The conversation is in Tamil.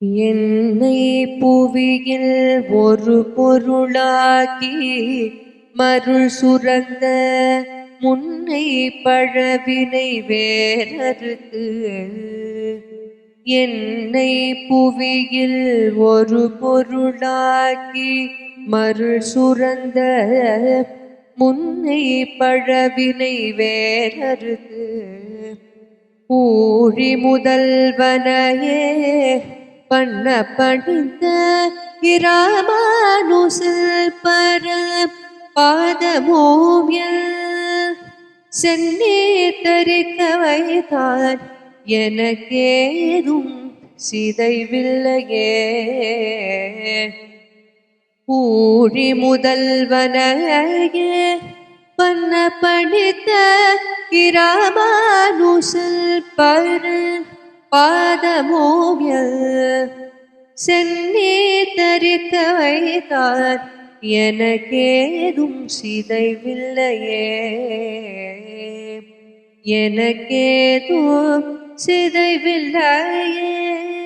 என்னை புவியில் ஒரு பொருளாக்கி மருள் சுரந்த முன்னை பழவினை வேறறுத்து என்னை புவியில் ஒரு பொருளாக்கி மருள் சுரந்த முன்னை பழவினை வேறறுத்து ஊழி முதல்வனையே பண்ண பணிந்த இராமானுசல் பர பாதமோவியல் சென்னே தரிக்க வைத்தான் எனக்கேதும் சிதைவில்லையே. ஊழி முதல்வனையே பண்ண பணித்த இராமானுசல் பர பாதமோவியல் சென்னே தரிக்க வைத்தார் எனக்கேதும் சிதைவில்லையே. எனக்கேதும் சிதைவில்லையே.